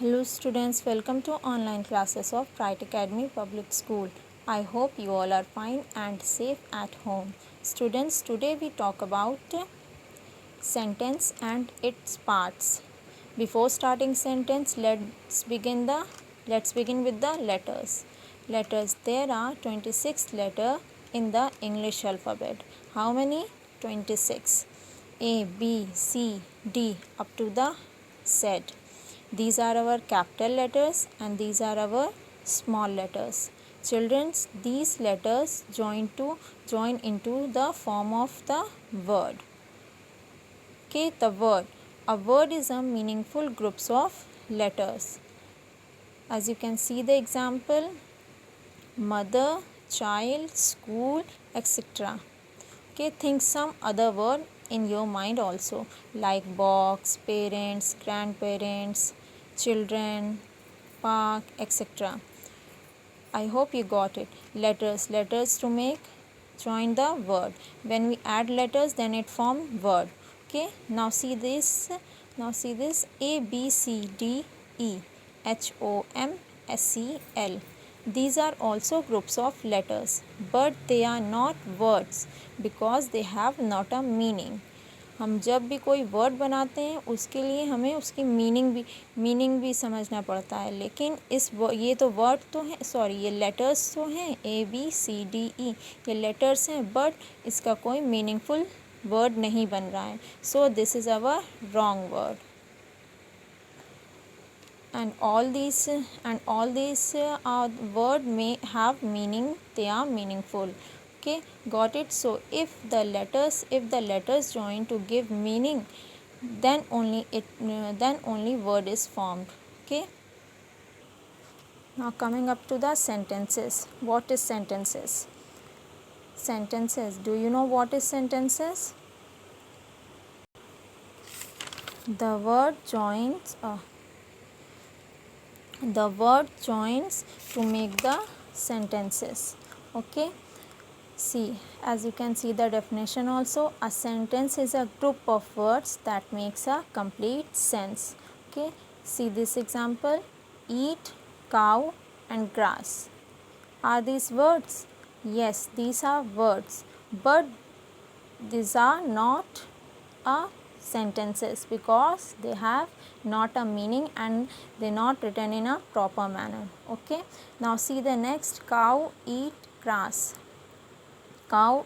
Hello students, welcome to online classes of Bright Academy Public School. I hope you all are fine and safe at home. Students, today we talk about sentence and its parts. Before starting sentence, let's begin with the letters. Letters. There are 26 letters in the English alphabet. How many? 26. A, B, C, D up to the Z. These are our capital letters and these are our small letters. Children, these letters join into the form of the word. Okay, the word. A word is a meaningful groups of letters. As you can see the example, mother, child, school, etc. Okay, think some other word in your mind also, like box, parents, grandparents, children, park, etc. I hope you got it. Letters to make join the word. When we add letters, then it form word. Okay, now see this. A, B, C, D, E, H, O, M, S, E, L. These are also groups of letters, but they are not words because they have not a meaning. हम जब भी कोई word बनाते हैं उसके लिए हमें उसकी मीनिंग भी समझना पड़ता है, लेकिन ये तो वर्ड तो है, सॉरी ये लेटर्स तो हैं, A B C D E, ये लेटर्स हैं, बट इसका कोई मीनिंगफुल वर्ड नहीं बन रहा है. So this is our wrong word. And all these word may have meaning, they are meaningful. Okay, got it. So if the letters join to give meaning, then only word is formed. Okay, now coming up to the sentences. What is sentences? Do you know what is sentences? The word joins to make the sentences. Okay, see, as you can see the definition also, a sentence is a group of words that makes a complete sense. Okay, see this example, eat, cow and grass. Are these words? Yes, these are words, but these are not a sentences because they have not a meaning and they not written in a proper manner. Okay, now see the next, cow eat grass. गाय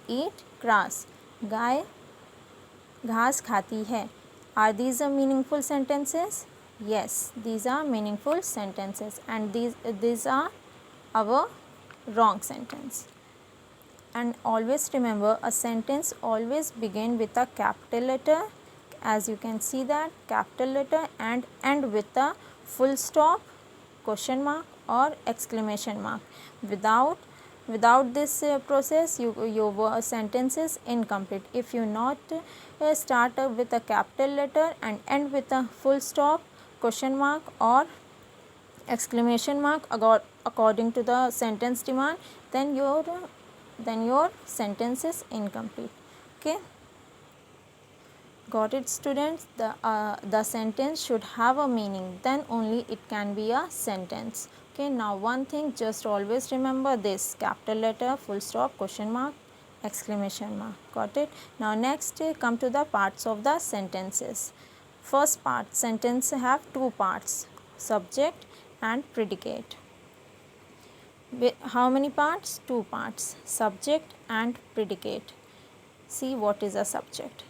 घास खाती है. Are these a meaningful sentences? Yes, these are meaningful sentences and these are our wrong sentence. And always remember, a sentence always begin with a capital letter, as you can see that, capital letter, and end with a full stop, question mark or exclamation mark. Without this process, your sentence is incomplete. If you not start with a capital letter and end with a full stop, question mark or exclamation mark according to the sentence demand, then your sentence is incomplete. Okay, got it students? The sentence should have a meaning, then only it can be a sentence. Okay, now one thing, just always remember this, capital letter, full stop, question mark, exclamation mark. Got it? Now next come to the parts of the sentences. First part, sentence have two parts, subject and predicate. How many parts? Two parts, subject and predicate. See, what is a subject?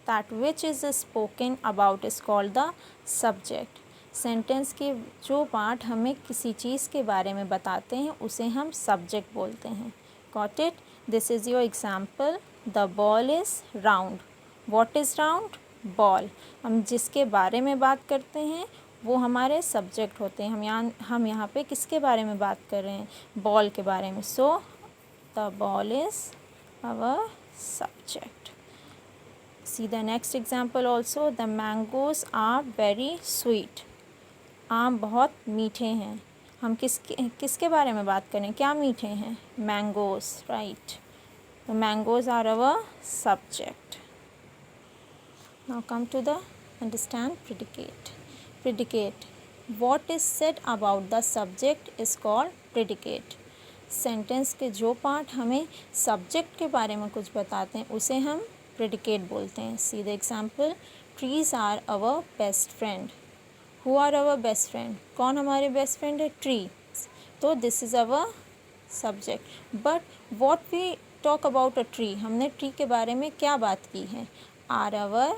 That which is spoken about is called the subject. Sentence के जो part हमें किसी चीज़ के बारे में बताते हैं उसे हम सब्जेक्ट बोलते हैं. Got it? This is your example. The ball is round. What is round? Ball. हम जिसके बारे में बात करते हैं वो हमारे सब्जेक्ट होते हैं. हम यहाँ पे किसके बारे में बात कर रहे हैं? बॉल के बारे में. So the ball is our subject. See the next example also. The mangoes are very sweet. आम बहुत मीठे हैं. हम किसके बारे में बात करें? क्या मीठे हैं? Mangoes, right? The mangoes are our subject. Now come to the understand predicate. what is said about the subject is called predicate. Sentence के जो पार्ट हमें सब्जेक्ट के बारे में कुछ बताते हैं उसे हम प्रेडिकेट बोलते हैं. See the example, trees are our best friend. Who are our best friend? कौन हमारे बेस्ट फ्रेंड है? ट्री. तो this is our subject. But what we talk about a tree, हमने ट्री के बारे में क्या बात की है? Are our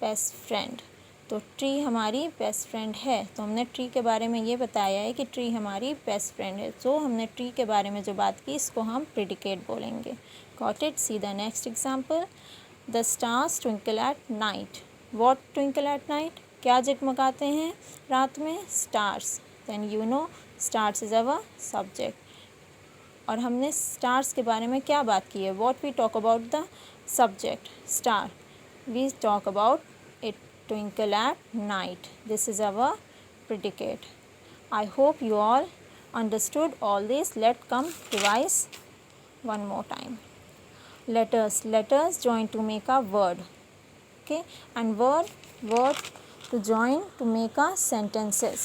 best friend. तो ट्री हमारी बेस्ट फ्रेंड है. तो हमने ट्री के बारे में ये बताया है कि ट्री हमारी बेस्ट फ्रेंड है. तो हमने ट्री के बारे में जो बात की इसको हम प्रेडिकेट बोलेंगे. Got it? See the next example, the stars twinkle at night. What twinkle at night? क्या जगमगाते हैं रात में? Stars. Then you know stars is our subject. और हमने स्टार्स के बारे में क्या बात की है? What we talk about the subject star. We talk about it twinkle at night. This is our predicate. I hope you all understood all this. Let's come revise one more time. Letters join to make a word. Okay, and word to join to make a sentences.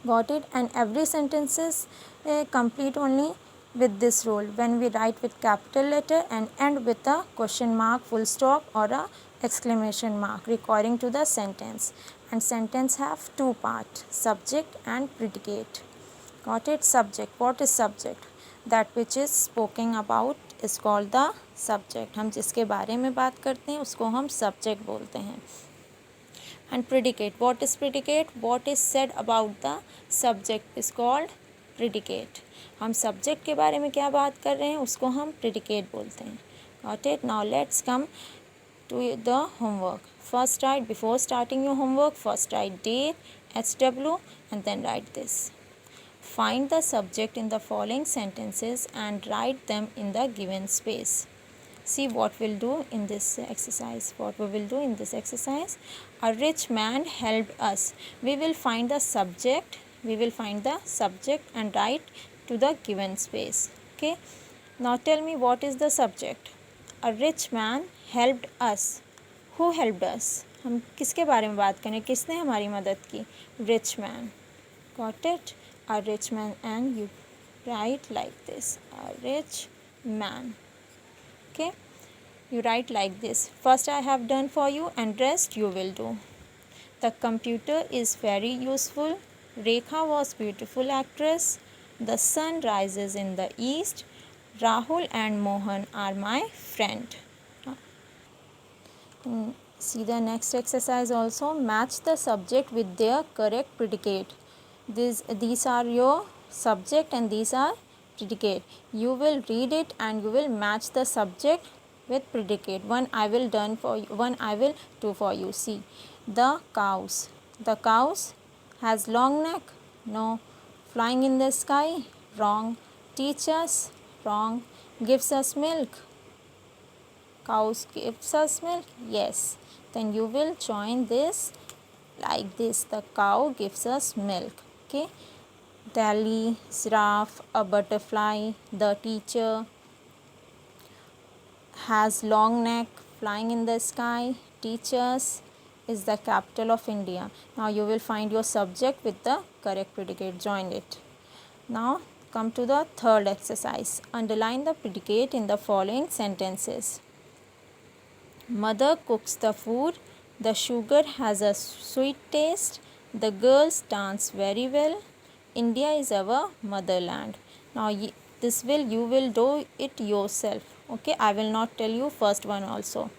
Got it? And every sentence is complete only with this rule when we write with capital letter and end with a question mark, full stop or a exclamation mark referring to the sentence. And sentence have two parts, subject and predicate. Got it? Subject. What is subject? That which is spoken about is called the subject. हम जिसके बारे में बात करते हैं उसको हम subject बोलते हैं. And predicate. What is predicate? What is said about the subject is called predicate. हम subject के बारे में क्या बात कर रहे हैं उसको हम predicate बोलते हैं. Got it? Now let's come to the homework. First write, before starting your homework, first write date, SW and then write this. Find the subject in the following sentences and write them in the given space. See what we'll do in this exercise. What we will do in this exercise. A rich man helped us. We will find the subject. We will find the subject and write to the given space. Okay. Now tell me what is the subject. A rich man helped us. Who helped us? हम किसके बारे में बात करें? किसने हमारी मदद की? Rich man. Got it? A rich man, and you write like this. A rich man. Okay? You write like this. First I have done for you and rest you will do. The computer is very useful. Rekha was beautiful actress. The sun rises in the east. Rahul and Mohan are my friend. See the next exercise also. Match the subject with their correct predicate. These are your subject and these are predicate. You will read it and you will match the subject with predicate. One I will done for you, one I will do for you. See, the cows. The cows has long neck. No. Flying in the sky. Wrong. Teach us. Wrong. Gives us milk. Cows gives us milk. Yes. Then you will join this like this. The cow gives us milk. Okay. Dally, giraffe, a butterfly. The teacher has long neck. Flying in the sky. Teachers is the capital of India. Now you will find your subject with the correct predicate. Join it. Now come to the third exercise. Underline the predicate in the following sentences. Mother cooks the food. The sugar has a sweet taste. The girls dance very well. India is our motherland. Now you will do it yourself. Okay, I will not tell you first one also.